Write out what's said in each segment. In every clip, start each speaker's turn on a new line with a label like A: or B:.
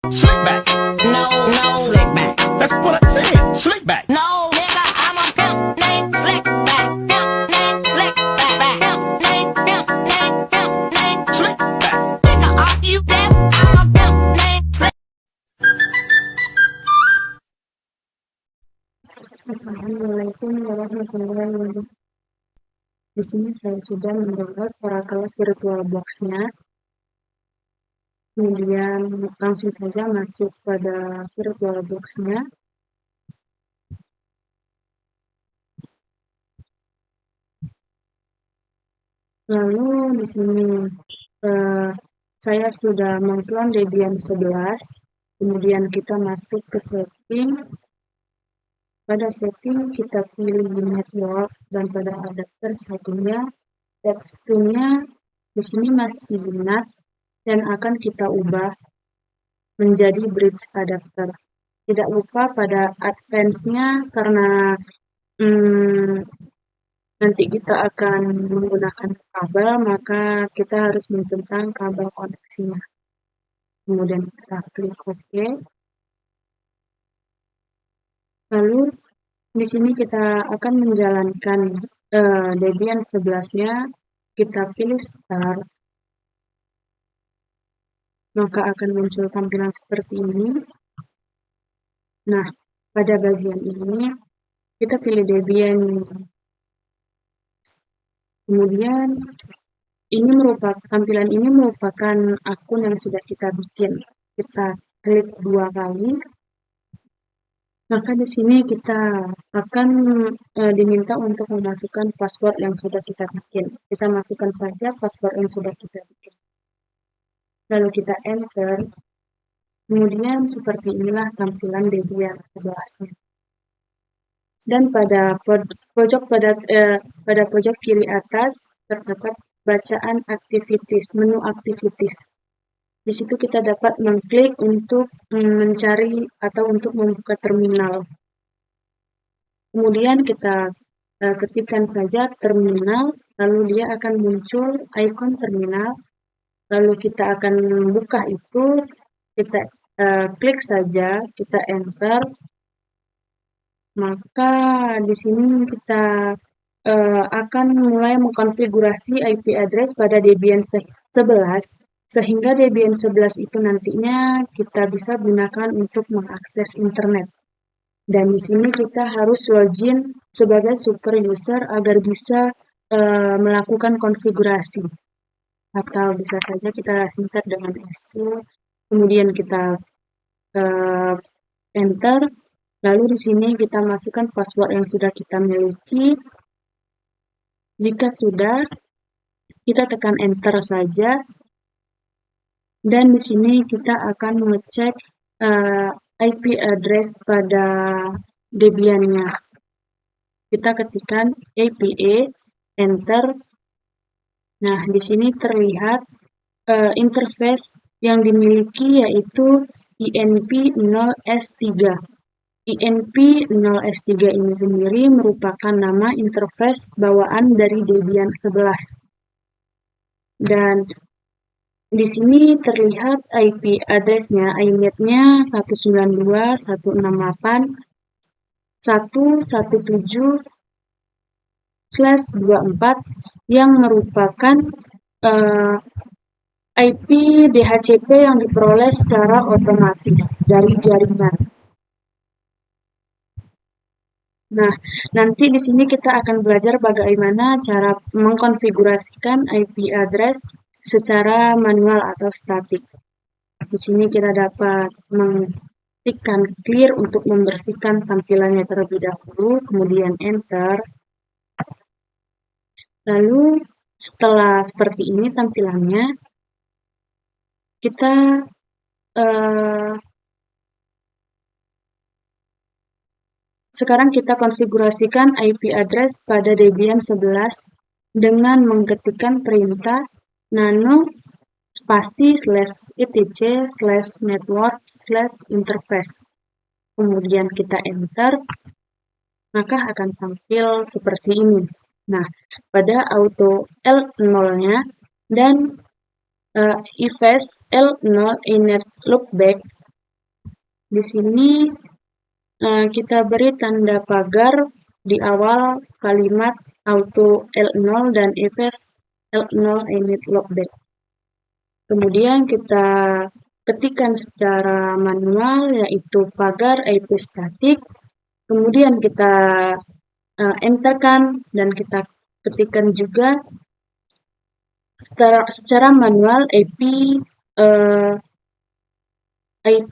A: Slick back.
B: No, slick back.
A: That's what I said. Slick back.
B: No, nigga, I'm a pimp named Slick back. Pimp named Slick back. Pimp named
A: Slick back.
B: Nigga, are you deaf? I'm a pimp named Slick.
C: Assalamualaikum warahmatullahi wabarakatuh. Di sini saya sudah mendownload Oracle Virtual Box-nya. Kemudian langsung saja masuk pada Virtual Box-nya. Lalu di sini saya sudah mengklon Debian 11. Kemudian kita masuk ke setting. Pada setting kita pilih network dan pada adapter satunya text-nya di sini masih NAT dan akan kita ubah menjadi bridge adapter. Tidak lupa pada advance-nya karena nanti kita akan menggunakan kabel, maka kita harus mencentang kabel koneksinya. Kemudian kita klik OK. Lalu di sini kita akan menjalankan Debian 11-nya. Kita pilih Start. Maka akan muncul tampilan seperti ini. Nah, pada bagian ini kita pilih Debian. Kemudian tampilan ini merupakan akun yang sudah kita bikin. Kita klik 2 kali. Maka di sini kita akan diminta untuk memasukkan password yang sudah kita bikin. Kita masukkan saja password yang sudah kita bikin. Lalu kita enter. Kemudian seperti inilah tampilan Debian 11-nya. Dan pada pojok kiri atas terdapat bacaan activities, menu activities. Di situ kita dapat mengklik untuk mencari atau untuk membuka terminal. Kemudian kita ketikkan saja terminal, lalu dia akan muncul ikon terminal. Lalu kita akan membuka itu, kita klik saja, kita enter. Maka di sini kita akan mulai mengkonfigurasi IP address pada Debian 11. Sehingga Debian 11 itu nantinya kita bisa gunakan untuk mengakses internet. Dan di sini kita harus login sebagai super user agar bisa melakukan konfigurasi. Atau bisa saja kita singkat dengan SQ. Kemudian kita enter. Lalu di sini kita masukkan password yang sudah kita miliki. Jika sudah, kita tekan enter saja. Dan di sini kita akan mengecek IP address pada Debian-nya. Kita ketikkan APA, enter. Nah, di sini terlihat interface yang dimiliki yaitu INP0S3. INP0S3 ini sendiri merupakan nama interface bawaan dari Debian 11. Dan di sini terlihat IP address-nya, INET-nya 192.168.117/24 yang merupakan IP DHCP yang diperoleh secara otomatis dari jaringan. Nah, nanti di sini kita akan belajar bagaimana cara mengkonfigurasikan IP address secara manual atau statik. Di sini kita dapat mengetikkan clear untuk membersihkan tampilannya terlebih dahulu, kemudian enter. Lalu setelah seperti ini tampilannya, kita sekarang kita konfigurasikan IP address pada Debian 11 dengan mengetikkan perintah nano spasi /etc/network/interface. Kemudian kita enter, maka akan tampil seperti ini. Nah, pada auto L0-nya dan EVAS L0 init loopback Di sini kita beri tanda pagar di awal kalimat auto L0 dan fs L0 emit loopback. Kemudian kita ketikkan secara manual yaitu pagar IP static. Kemudian kita enterkan dan kita ketikkan juga secara manual IP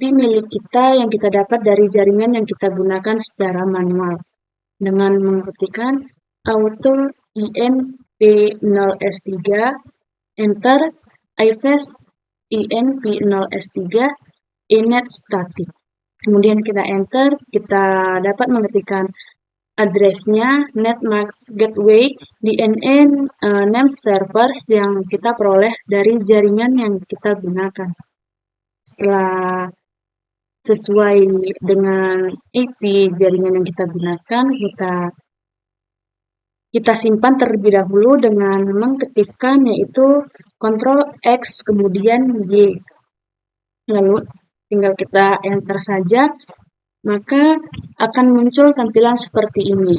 C: milik kita yang kita dapat dari jaringan yang kita gunakan secara manual dengan mengetikkan auto INP0S3 enter ifs INP0S3 inet static. Kemudian kita enter, kita dapat mengetikkan addressnya netmask gateway DNN name servers yang kita peroleh dari jaringan yang kita gunakan. Setelah sesuai dengan IP jaringan yang kita gunakan, kita simpan terlebih dahulu dengan mengetikkan yaitu Ctrl X kemudian Y. Lalu tinggal kita enter saja, maka akan muncul tampilan seperti ini.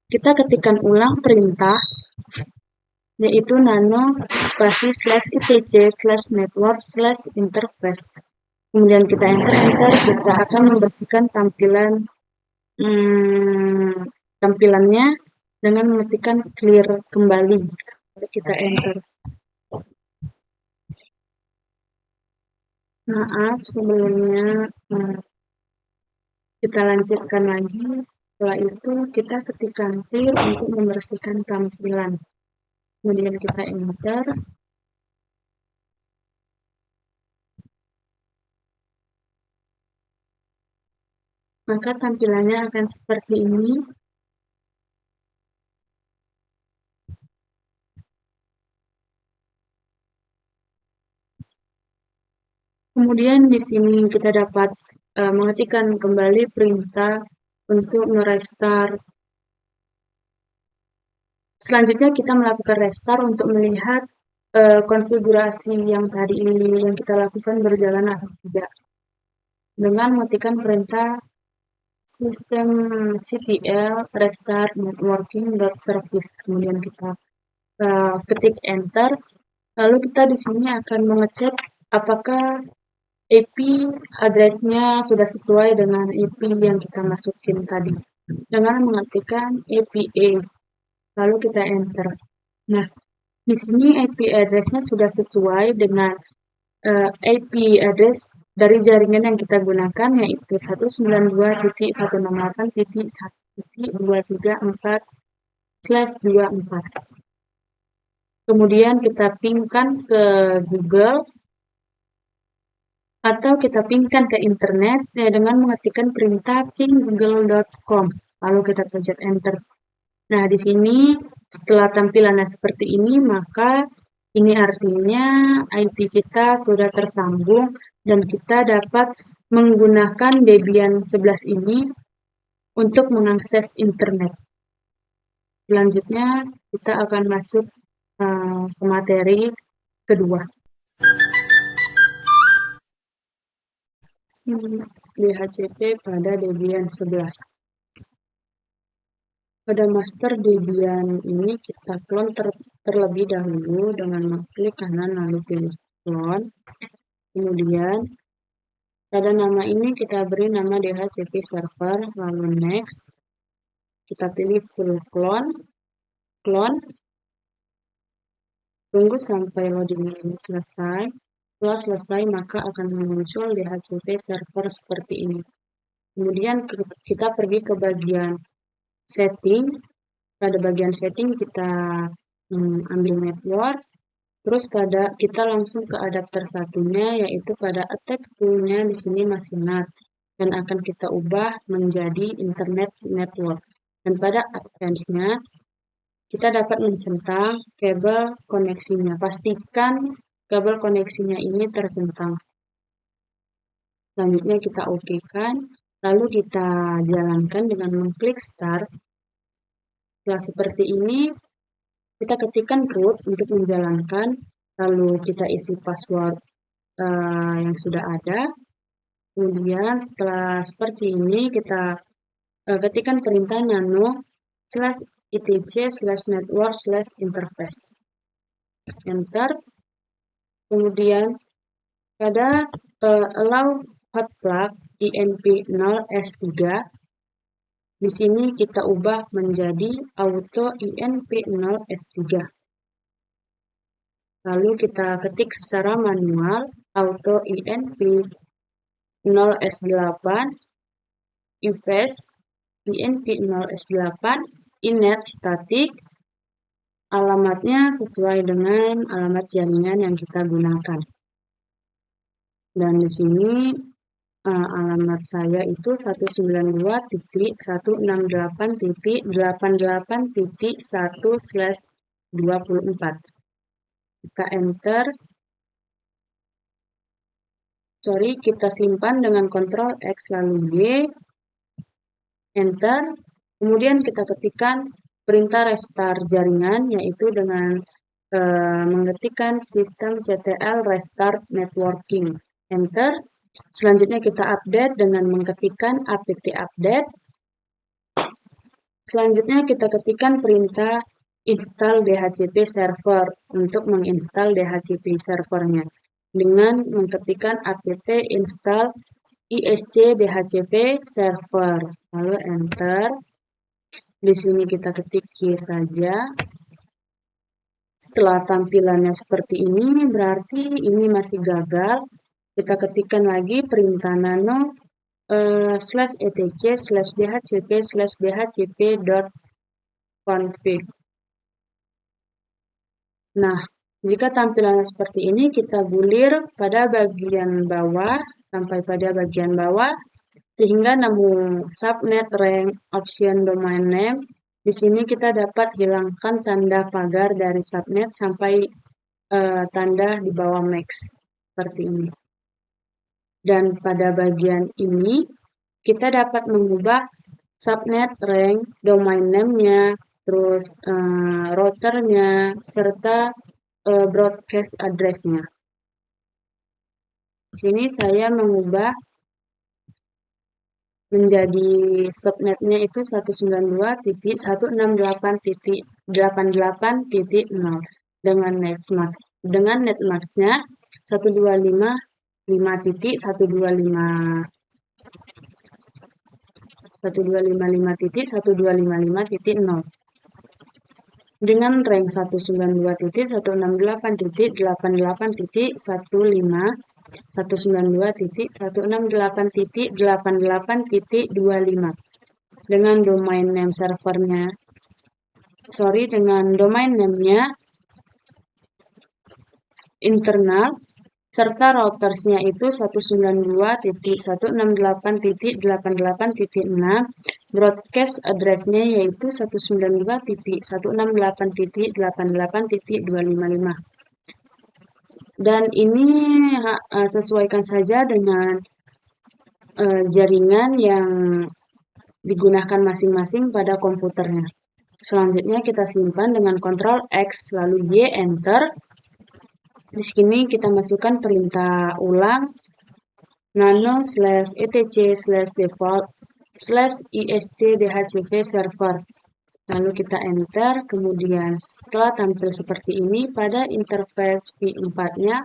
C: Kita ketikkan ulang perintah yaitu nano spasi /etc/network/interface. Kemudian kita enter, kita akan membersihkan tampilannya dengan mengetikkan clear kembali. Kita enter. Maaf sebelumnya, kita lanjutkan lagi. Setelah itu kita ketikkan clear untuk membersihkan tampilan. Kemudian kita enter. Maka tampilannya akan seperti ini. Kemudian di sini kita dapat mengetikkan kembali perintah untuk merestart. Selanjutnya kita melakukan restart untuk melihat konfigurasi yang tadi yang kita lakukan berjalan atau tidak. Dengan mengetikkan perintah systemctl restart networking.service. Kemudian kita ketik enter. Lalu kita di sini akan mengecek apakah IP address-nya sudah sesuai dengan IP yang kita masukin tadi. Dengan mengetikkan APA. Lalu kita enter. Nah, di sini IP address-nya sudah sesuai dengan IP address dari jaringan yang kita gunakan yaitu 192.168.1.234/24. Kemudian kita pingkan ke Google atau kita pingkan ke internet dengan mengetikkan perintah ping.google.com. Lalu kita pencet enter. Nah, di sini setelah tampilannya seperti ini, maka ini artinya IP kita sudah tersambung dan kita dapat menggunakan Debian 11 ini untuk mengakses internet. Selanjutnya kita akan masuk ke materi kedua. DHCP pada Debian 11. Pada master Debian ini kita clone terlebih dahulu dengan mengklik kanan lalu pilih clone. Kemudian pada nama ini kita beri nama DHCP server, lalu next. Kita pilih full clone. Tunggu sampai loading ini selesai. Setelah selesai maka akan muncul DHCP server seperti ini. Kemudian kita pergi ke bagian setting. Pada bagian setting kita ambil network. Terus kita langsung ke adapter satunya yaitu pada attack tool-nya di sini masih NAT dan akan kita ubah menjadi internet network. Dan pada advance-nya kita dapat mencentang kabel koneksinya. Pastikan kabel koneksinya ini tercentang. Selanjutnya kita OK-kan, lalu kita jalankan dengan mengklik start. Setelah seperti ini, kita ketikkan root untuk menjalankan, lalu kita isi password yang sudah ada. Kemudian setelah seperti ini kita ketikkan perintah nano /etc/network/interface. Enter. Kemudian pada allow hot plug INP0S3, di sini kita ubah menjadi auto INP0S3. Lalu kita ketik secara manual auto INP0S8 invest INP0S8 init static, alamatnya sesuai dengan alamat jaringan yang kita gunakan. Dan di sini alamat saya itu 192.168.1/24. Kita enter. Kita simpan dengan Ctrl X lalu Y. Enter. Kemudian kita ketikkan perintah restart jaringan, yaitu dengan mengetikkan systemctl restart networking. Enter. Selanjutnya kita update dengan mengetikkan apt update. Selanjutnya kita ketikkan perintah install DHCP server untuk menginstal DHCP servernya dengan mengetikkan apt install isc DHCP server. Lalu enter. Di sini kita ketik Y saja. Setelah tampilannya seperti ini, berarti ini masih gagal. Kita ketikkan lagi perintah nano /etc/dhcp/dhcp.config. Nah, jika tampilannya seperti ini, kita gulir pada bagian bawah sampai pada bagian bawah sehingga nemu subnet rank option domain name. Di sini kita dapat hilangkan tanda pagar dari subnet sampai tanda di bawah max seperti ini. Dan pada bagian ini kita dapat mengubah subnet rank, domain name-nya, terus routernya, serta broadcast address-nya. Di sini saya mengubah menjadi subnetnya itu 192.168.88.0 dengan netmask-nya 125.125.125.0 dengan rank 192.168.88.15, 192.168.88.25 dengan domain name servernya, dengan domain name-nya internal, serta routersnya itu 192.168.88.6, broadcast address-nya yaitu 192.168.88.255. Dan ini sesuaikan saja dengan jaringan yang digunakan masing-masing pada komputernya. Selanjutnya kita simpan dengan Ctrl X lalu Y, enter. Di sini kita masukkan perintah ulang nano /etc/default/isc dhcp server. Lalu kita enter. Kemudian setelah tampil seperti ini pada interface V4-nya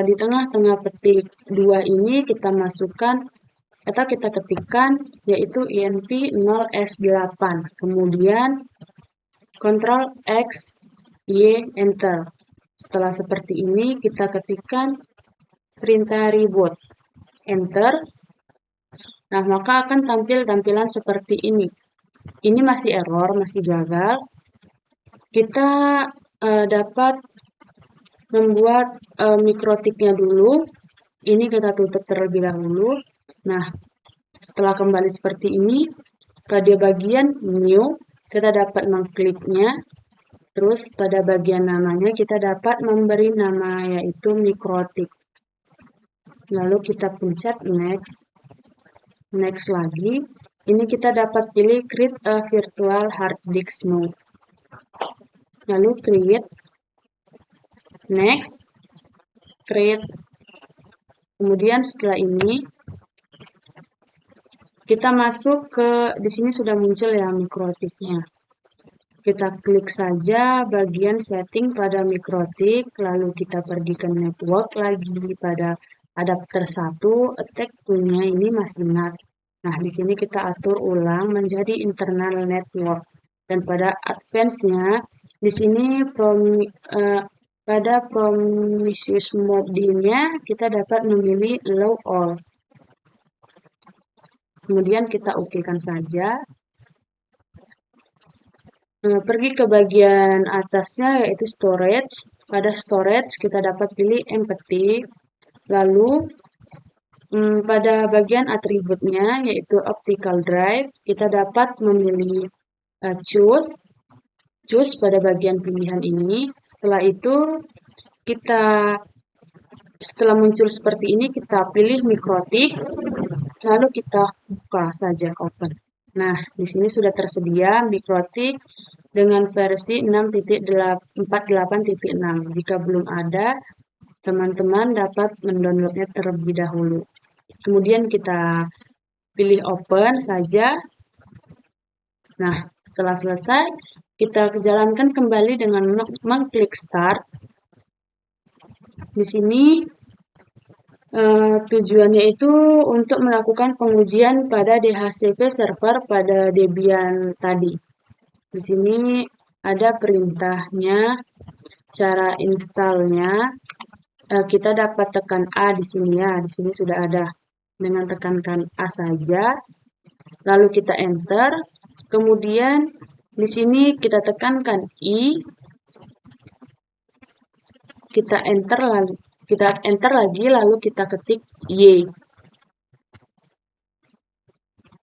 C: di tengah-tengah petik 2 ini kita masukkan atau kita ketikkan yaitu INP0S8. Kemudian Ctrl X Y, enter. Setelah seperti ini kita ketikkan perintah reboot, enter. Nah, maka akan tampil tampilan seperti ini. Ini masih error, masih gagal. Kita dapat membuat mikrotiknya dulu. Ini kita tutup terlebih dahulu. Nah, setelah kembali seperti ini, pada bagian new kita dapat mengkliknya. Terus pada bagian namanya kita dapat memberi nama yaitu mikrotik. Lalu kita pencet next. Next lagi. Ini kita dapat pilih create a virtual hard disk node. Lalu create. Next. Create. Kemudian setelah ini Kita masuk ke, di sini sudah muncul ya mikrotiknya. Kita klik saja bagian setting pada mikrotik, lalu kita pergi ke network lagi pada adapter 1, attack punya ini masih NAT. Nah, di sini kita atur ulang menjadi internal network. Dan pada advance-nya, di sini pada promiscuous mode-nya kita dapat memilih allow all. Kemudian kita oke-kan saja. Pergi ke bagian atasnya yaitu storage. Pada storage kita dapat pilih empty. Lalu pada bagian atributnya yaitu optical drive kita dapat memilih choose pada bagian pilihan ini. Setelah itu setelah muncul seperti ini kita pilih mikrotik, lalu kita buka saja open. Nah, di sini sudah tersedia mikrotik dengan versi 6.48.6. Jika belum ada, teman-teman dapat mendownloadnya terlebih dahulu. Kemudian kita pilih open saja. Nah, setelah selesai, kita jalankan kembali dengan mengklik start. Di sini tujuannya itu untuk melakukan pengujian pada DHCP server pada Debian tadi. Di sini ada perintahnya, cara installnya. Kita dapat tekan A di sini ya. Di sini sudah ada. Dengan tekankan A saja, lalu kita enter. Kemudian di sini kita tekankan I. Kita enter lagi, lalu kita ketik Y.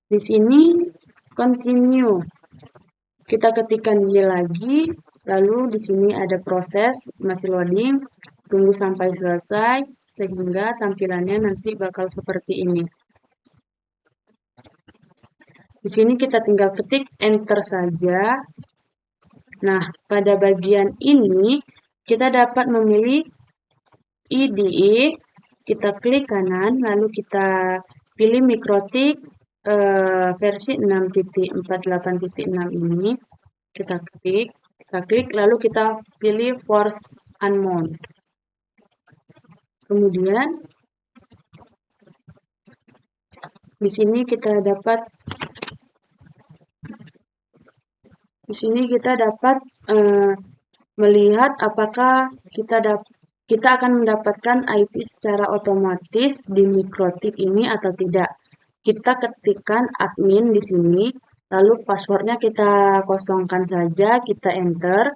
C: Di sini continue. Kita ketikkan Y lagi, lalu di sini ada proses masih loading. Tunggu sampai selesai sehingga tampilannya nanti bakal seperti ini. Di sini kita tinggal ketik enter saja. Nah, pada bagian ini kita dapat memilih IDE, kita klik kanan, lalu kita pilih mikrotik versi 6.48.6 ini. Kita klik, lalu kita pilih force unmount. Kemudian di sini kita dapat melihat apakah kita akan mendapatkan IP secara otomatis di mikrotik ini atau tidak. Kita ketikkan admin di sini, lalu passwordnya kita kosongkan saja, kita enter.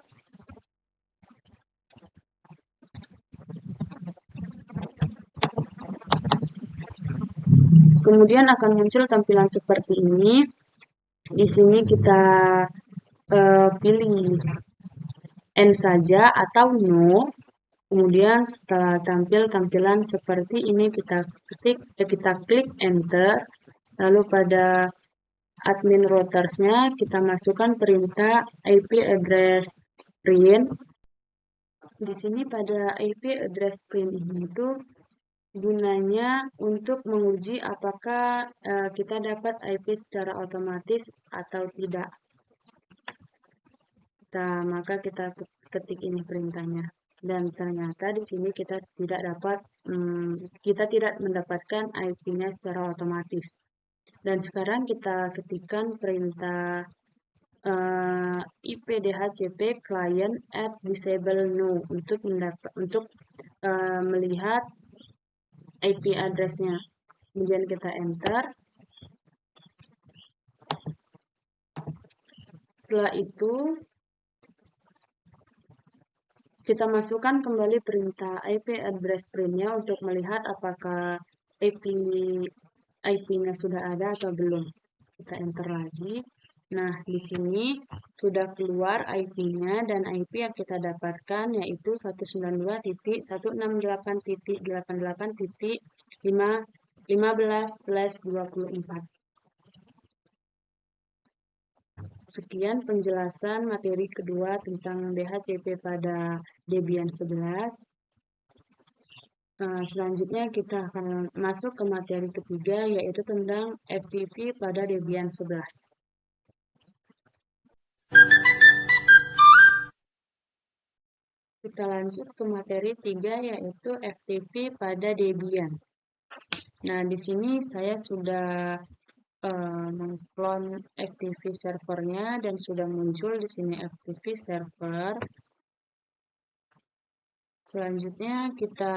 C: Kemudian akan muncul tampilan seperti ini. Di sini kita pilih N saja atau no. Kemudian setelah tampil tampilan seperti ini kita klik enter. Lalu pada admin routersnya kita masukkan perintah IP address print. Di sini pada IP address print ini itu gunanya untuk menguji apakah kita dapat IP secara otomatis atau tidak. Maka kita ketik ini perintahnya. Dan ternyata di sini kita tidak mendapatkan IP-nya secara otomatis. Dan sekarang kita ketikkan perintah IP DHCP client at disable no untuk melihat IP address-nya. Kemudian kita enter. Setelah itu kita masukkan kembali perintah IP address print-nya untuk melihat apakah IP-nya sudah ada atau belum. Kita enter lagi. Nah, di sini sudah keluar IP-nya dan IP yang kita dapatkan yaitu 192.168.88.15/24. Sekian penjelasan materi kedua tentang DHCP pada Debian 11. Selanjutnya kita akan masuk ke materi ketiga, yaitu tentang FTP pada Debian 11. Kita lanjut ke materi 3, yaitu FTP pada Debian. Nah, di sini saya sudah mengklon FTP servernya dan sudah muncul di sini FTP server. Selanjutnya kita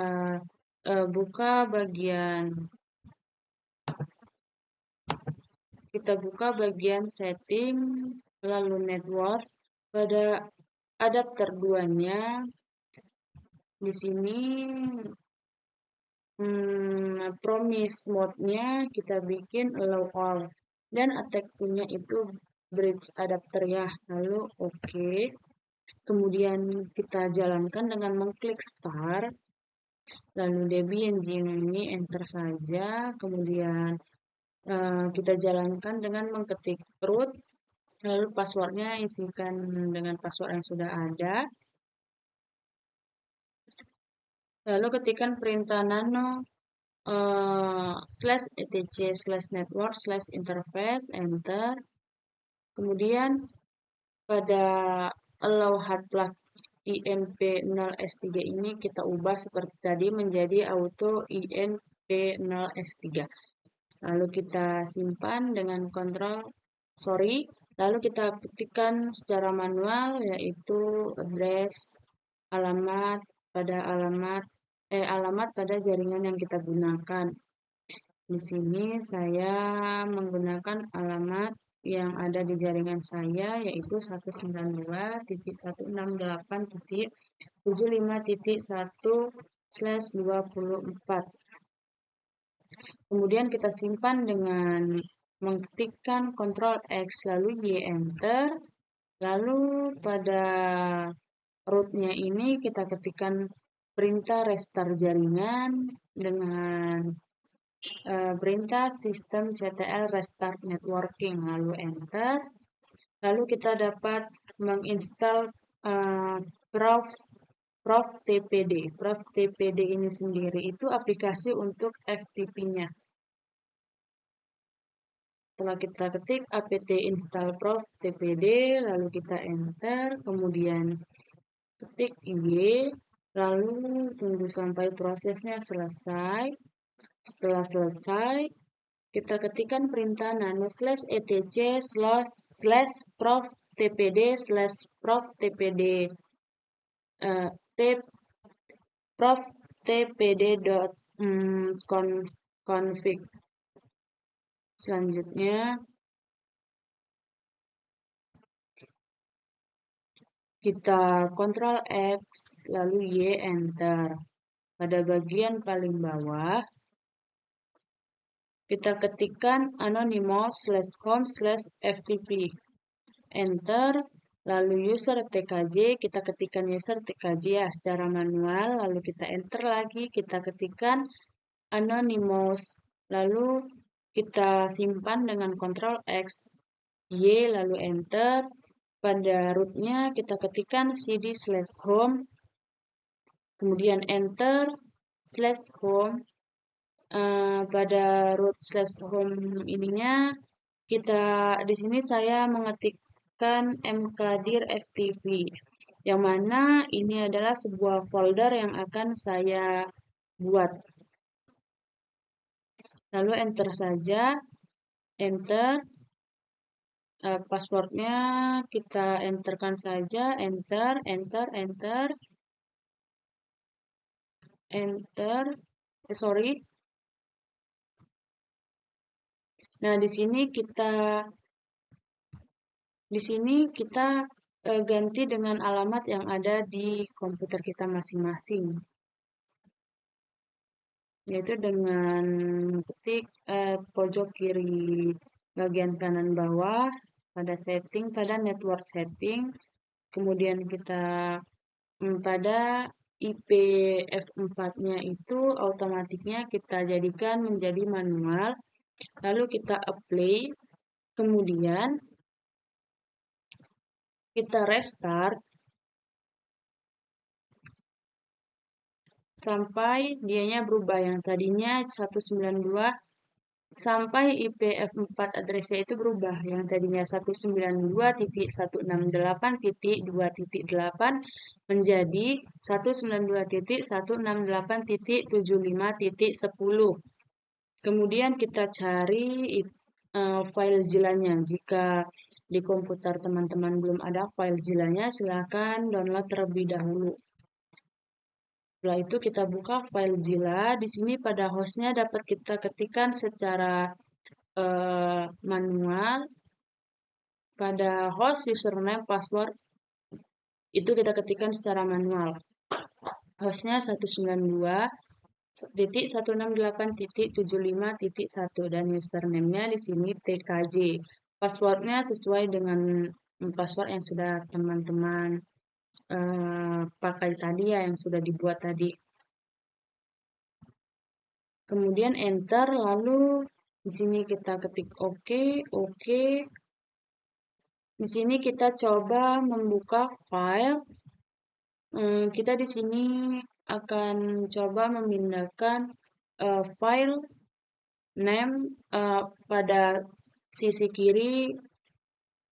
C: buka bagian setting, lalu network. Pada adapter 2-nya di sini promise mode-nya kita bikin allow all, dan attack tool-nya itu bridge adapter ya. Lalu oke. Kemudian kita jalankan dengan mengklik start. Lalu Debian Geno ini enter saja. Kemudian kita jalankan dengan mengketik root. Lalu passwordnya isikan dengan password yang sudah ada. Lalu ketikkan perintah nano /etc/network/interface, enter. Kemudian pada allow hard plug INP0S3 ini kita ubah seperti tadi menjadi auto INP0S3. Lalu kita simpan dengan lalu kita ketikkan secara manual, yaitu address alamat pada jaringan yang kita gunakan. Di sini saya menggunakan alamat yang ada di jaringan saya, yaitu 192.168.75.1/24. Kemudian kita simpan dengan mengetikkan Ctrl X lalu Y, enter. Lalu pada root-nya ini kita ketikkan perintah restart jaringan dengan perintah systemctl restart networking, lalu enter. Lalu kita dapat menginstal ProfTPD. ProfTPD ini sendiri itu aplikasi untuk FTP-nya. Setelah kita ketik apt install ProfTPD, lalu kita enter, kemudian ketik Y, lalu tunggu sampai prosesnya selesai. Setelah selesai, kita ketikkan perintah nano /etc/proftpd/proftpd proftpd.config. Selanjutnya kita Ctrl X lalu Y, enter. Pada bagian paling bawah kita ketikkan anonymous/home/ftp, enter. Lalu user tkj, kita ketikkan user tkj ya secara manual, lalu kita enter lagi, kita ketikkan anonymous, lalu kita simpan dengan Ctrl X Y lalu enter. Pada root-nya kita ketikkan cd/home, kemudian enter /home. Pada root/home ininya kita di sini saya mengetikkan mkdir ftp, yang mana ini adalah sebuah folder yang akan saya buat. Lalu enter saja, enter. Passwordnya kita enterkan saja, enter. Nah, di sini kita ganti dengan alamat yang ada di komputer kita masing-masing, yaitu dengan ketik pojok kiri bagian kanan bawah pada setting, pada network setting, kemudian kita pada IPv4-nya itu otomatiknya kita jadikan menjadi manual, lalu kita apply, kemudian kita restart. sampai dianya berubah, yang tadinya 192 sampai IPv4 address-nya itu berubah, yang tadinya 192.168.2.8 menjadi 192.168.75.10. Kemudian kita cari file zilanya. Jika di komputer teman-teman belum ada file zilanya, silakan download terlebih dahulu. Setelah itu kita buka file Zilla. Di sini pada hostnya dapat kita ketikkan secara manual. Pada host, username, password itu kita ketikkan secara manual. Hostnya 192.168.75.1 dan username-nya di sini TKJ. Passwordnya sesuai dengan password yang sudah teman-teman pakai tadi ya, yang sudah dibuat tadi. Kemudian enter, lalu di sini kita ketik oke. Di sini kita coba membuka file. Kita di sini akan coba memindahkan file name pada sisi kiri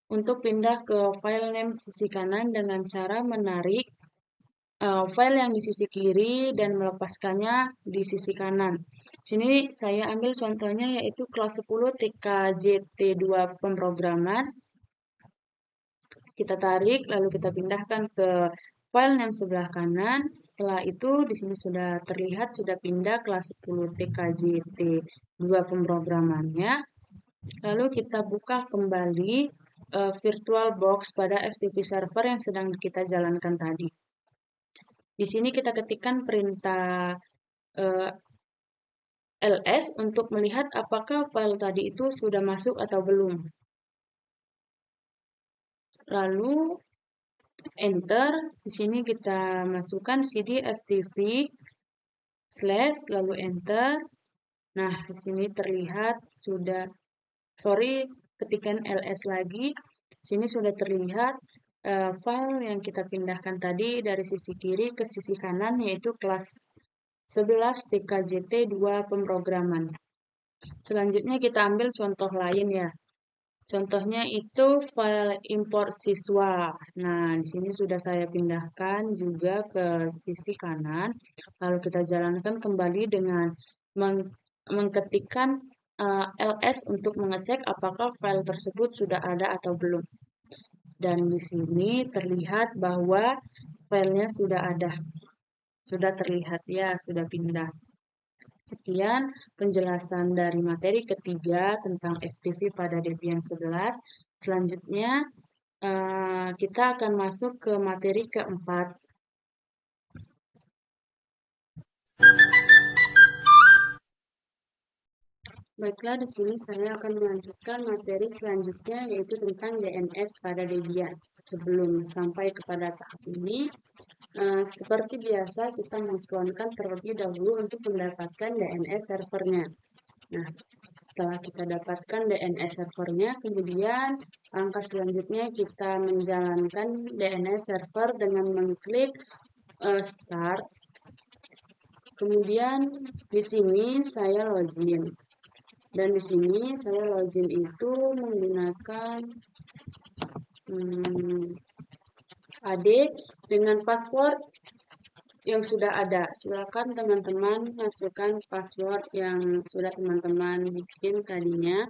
C: untuk pindah ke file name sisi kanan dengan cara menarik file yang di sisi kiri dan melepaskannya di sisi kanan. Sini saya ambil contohnya yaitu kelas 10 TKJT2 pemrograman. Kita tarik lalu kita pindahkan ke file name sebelah kanan. Setelah itu di sini sudah terlihat sudah pindah kelas 10 TKJT2 pemrogramannya. Lalu kita buka kembali VirtualBox pada FTP server yang sedang kita jalankan tadi. Di sini kita ketikkan perintah ls untuk melihat apakah file tadi itu sudah masuk atau belum. Lalu enter. Di sini kita masukkan cd ftp / lalu enter. Nah, di sini terlihat sudah ketikkan ls lagi. Di sini sudah terlihat file yang kita pindahkan tadi dari sisi kiri ke sisi kanan yaitu kelas 11 TKJT2 pemrograman. Selanjutnya kita ambil contoh lain ya. Contohnya itu file import siswa. Nah, di sini sudah saya pindahkan juga ke sisi kanan. Lalu kita jalankan kembali dengan mengketikkan ls untuk mengecek apakah file tersebut sudah ada atau belum. Dan di sini terlihat bahwa filenya sudah ada. Sudah terlihat ya, sudah pindah. Sekian penjelasan dari materi ketiga tentang FTP pada Debian 11. Selanjutnya kita akan masuk ke materi keempat. Baiklah, di sini saya akan melanjutkan materi selanjutnya yaitu tentang DNS pada Debian. Sebelum sampai kepada tahap ini, seperti biasa kita mengklonkan terlebih dahulu untuk mendapatkan DNS servernya. Nah, setelah kita dapatkan DNS servernya, kemudian langkah selanjutnya kita menjalankan DNS server dengan mengklik start. Kemudian di sini saya login. Dan di sini saya login itu menggunakan AD dengan password yang sudah ada. Silakan teman-teman masukkan password yang sudah teman-teman bikin tadinya.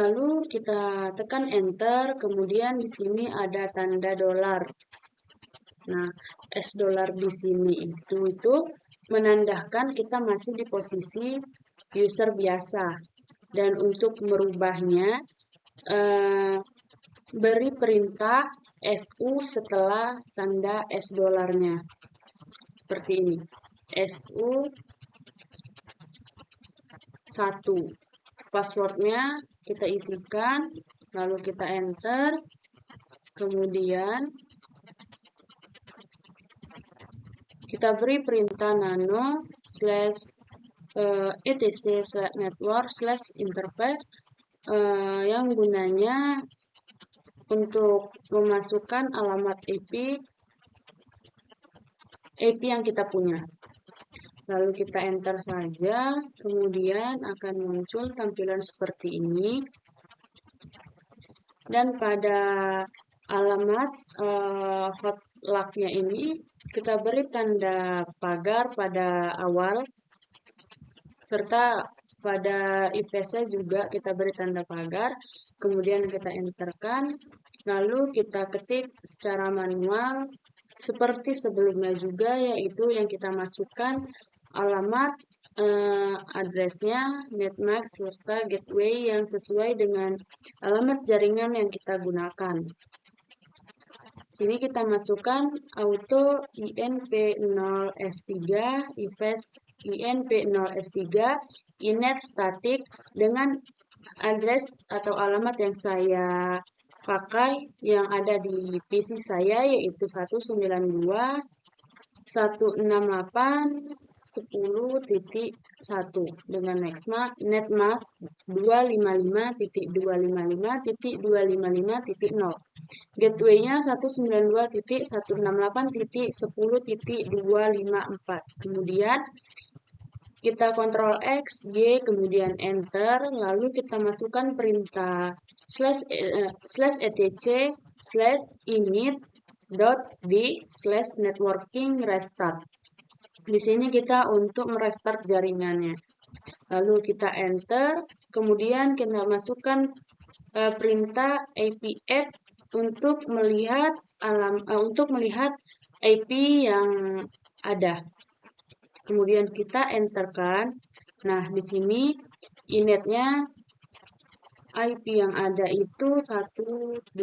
C: Lalu kita tekan enter, kemudian di sini ada tanda dolar. Nah, $, di sini itu menandakan kita masih di posisi user biasa. Dan untuk merubahnya, beri perintah SU setelah tanda $-nya. Seperti ini. SU 1. Passwordnya kita isikan, lalu kita enter. Kemudian kita beri perintah nano /etc/network/interface yang gunanya untuk memasukkan alamat IP IP yang kita punya. Lalu kita enter saja, kemudian akan muncul tampilan seperti ini. Dan pada alamat hotlock-nya ini kita beri tanda pagar pada awal, serta pada IPC juga kita beri tanda pagar, kemudian kita enterkan, lalu kita ketik secara manual seperti sebelumnya juga, yaitu yang kita masukkan alamat addressnya, netmask, serta gateway yang sesuai dengan alamat jaringan yang kita gunakan. Sini kita masukkan auto INP0S3, IFS INP0S3, inet static dengan address atau alamat yang saya pakai yang ada di PC saya, yaitu 192.168.10.1 dengan netmask 255.255.255.0. Gateway-nya 192.168.10.254. Kemudian kita Ctrl X, Y, kemudian Enter, lalu kita masukkan perintah /etc/init.d/networking restart. Di sini kita untuk merestart jaringannya. Lalu kita Enter, kemudian kita masukkan perintah IP-add untuk melihat IP yang ada. Kemudian kita enterkan. Nah, di sini inetnya IP yang ada itu 127.0.0.1.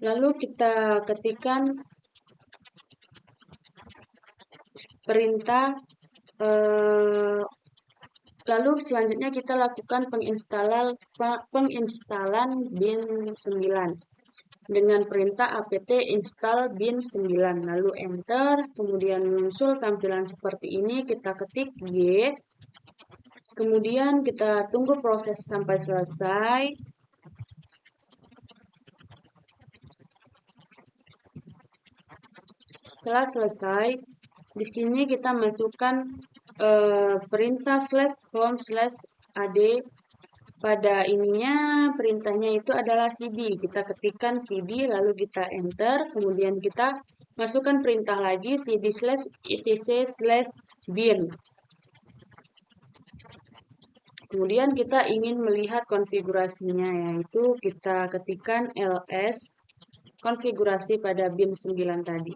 C: Lalu kita ketikkan perintah, lalu selanjutnya kita lakukan penginstalan bin 9 dengan perintah apt install bin 9, lalu enter, kemudian muncul tampilan seperti ini, kita ketik Y, kemudian kita tunggu proses sampai selesai. Setelah selesai, di sini kita masukkan perintah /home/ad. Pada ininya perintahnya itu adalah cd. Kita ketikkan cd, lalu kita enter, kemudian kita masukkan perintah lagi cd/etc/bin. Kemudian kita ingin melihat konfigurasinya, yaitu kita ketikkan ls konfigurasi pada bin 9 tadi.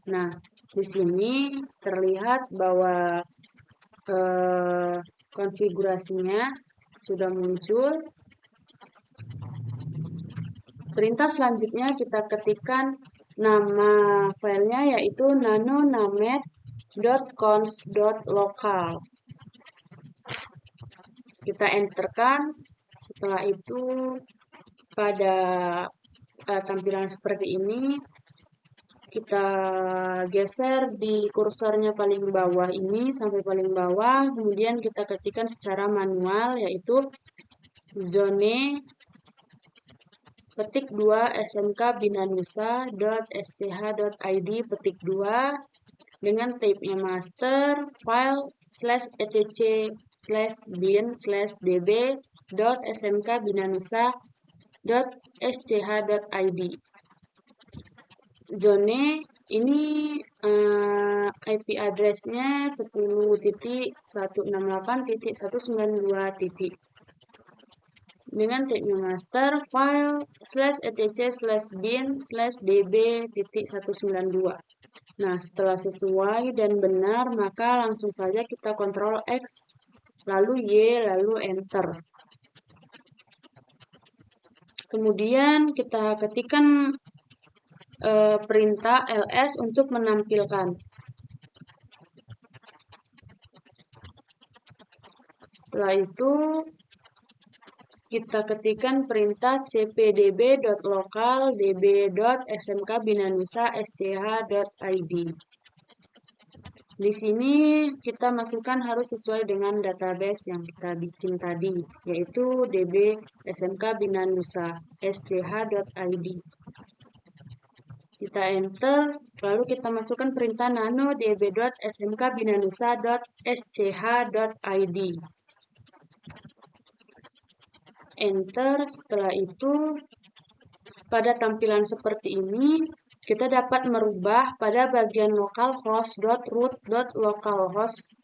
C: Nah, di sini terlihat bahwa konfigurasinya sudah muncul. Perintah selanjutnya kita ketikkan nama filenya, yaitu nano-named.conf.local. Kita enterkan. Setelah itu pada tampilan seperti ini, kita geser di kursornya paling bawah ini sampai paling bawah, kemudian kita ketikkan secara manual, yaitu zone petik 2 smkbinanusa.sch.id petik 2 dengan type-nya master, file /etc/bin/db.smkbinanusa.sch.id. Zone ini IP address-nya 10.168.192. Dengan type-nya master, file /etc/bin/db.192. Nah, setelah sesuai dan benar, maka langsung saja kita Ctrl X, lalu Y, lalu Enter. Kemudian kita ketikkan perintah ls untuk menampilkan. Setelah itu kita ketikkan perintah cpdb.local db.smkbinanusa.sch.id. Di sini kita masukkan harus sesuai dengan database yang kita bikin tadi, yaitu db smk binanusa sch.id. Kita enter, lalu kita masukkan perintah nano db.smk binanusa.sch.id. Enter, setelah itu pada tampilan seperti ini, kita dapat merubah pada bagian localhost.root.localhost.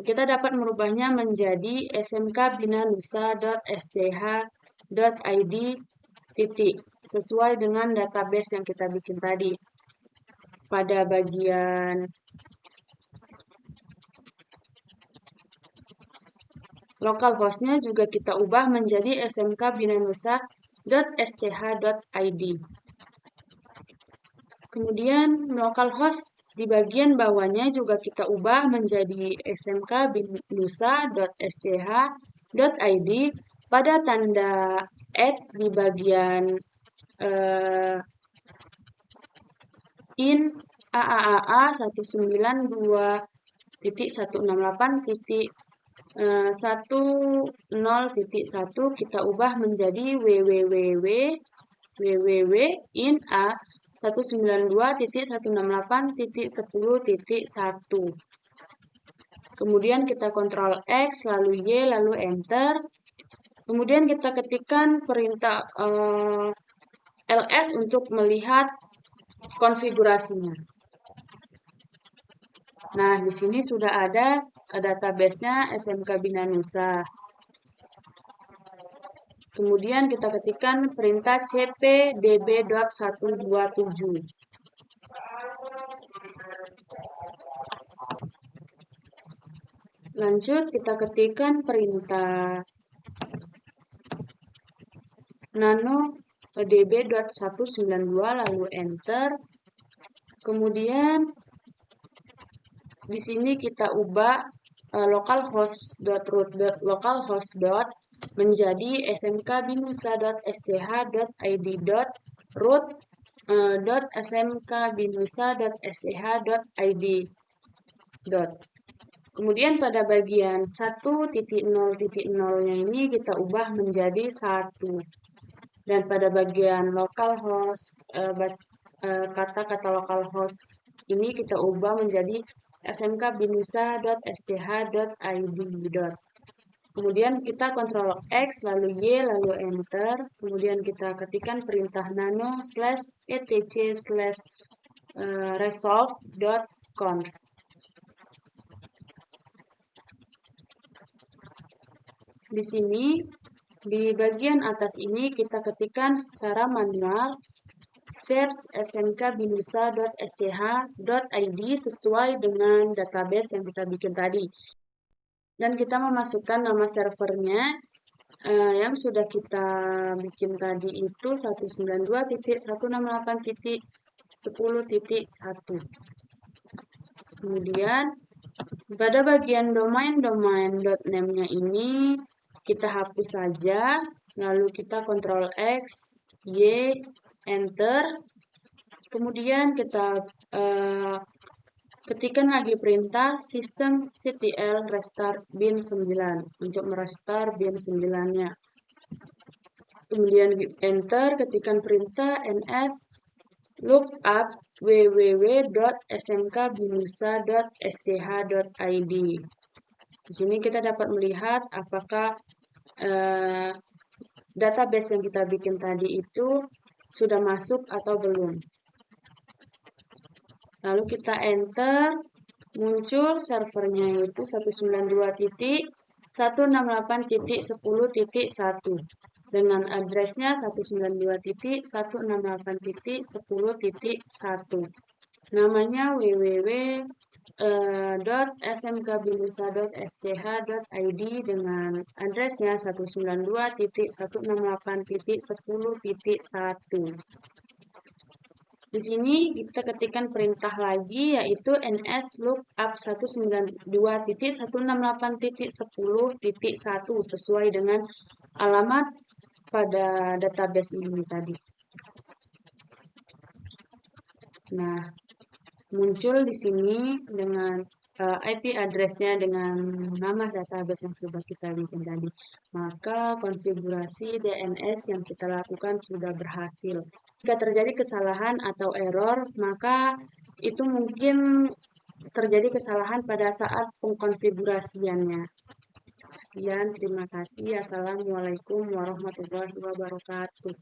C: Kita dapat merubahnya menjadi smkbinanusa.sch.id titik, sesuai dengan database yang kita bikin tadi. Pada bagian localhostnya juga kita ubah menjadi smkbinanusa.sch.id. Kemudian localhost di bagian bawahnya juga kita ubah menjadi smkbinanusa.sch.id pada tanda @ di bagian in AAAA 192.168.10.1 kita ubah menjadi www.in a 192.168.10.1. Kemudian kita Ctrl X, lalu Y, lalu Enter. Kemudian kita ketikkan perintah ls untuk melihat konfigurasinya. Nah, di sini sudah ada database-nya SMK Binanusa. Kemudian kita ketikkan perintah cpdb.127. Lanjut, kita ketikkan perintah nano db.192 lalu enter. Kemudian di sini kita ubah localhost.root.localhost menjadi smkbinusa.sch.id.root.smkbinusa.sch.id. Kemudian pada bagian 1.0.0-nya ini kita ubah menjadi 1. Dan pada bagian localhost, kata-kata localhost ini kita ubah menjadi smkbinusa.sch.id. Kemudian kita Ctrl X, lalu Y, lalu Enter. Kemudian kita ketikkan perintah nano /etc/resolve.conf. Di sini, di bagian atas ini kita ketikkan secara manual search smkbinusa.sch.id sesuai dengan database yang kita bikin tadi. Dan kita memasukkan nama servernya yang sudah kita bikin tadi itu 192.168.10.1. Kemudian pada bagian domain.name-nya ini kita hapus saja, lalu kita Ctrl X, Y, Enter. Kemudian kita ketikkan lagi perintah systemctl restart bin 9 untuk merestart bin 9-nya. Kemudian Enter, ketikkan perintah ns lookup www.smkbinusa.sch.id. Di sini kita dapat melihat apakah database yang kita bikin tadi itu sudah masuk atau belum. Lalu kita enter, muncul servernya yaitu 192.168.10.1 dengan addressnya 192.168.10.1. Namanya www.smkbinusa.sch.id dengan addressnya 192.168.10.1. Di sini kita ketikkan perintah lagi yaitu ns lookup 192.168.10.1 sesuai dengan alamat pada database ini tadi. Nah, muncul di sini dengan IP address-nya dengan nama database yang sudah kita bikin tadi. Maka konfigurasi DNS yang kita lakukan sudah berhasil. Jika terjadi kesalahan atau error, maka itu mungkin terjadi kesalahan pada saat pengkonfigurasiannya. Sekian, terima kasih. Assalamualaikum warahmatullahi wabarakatuh.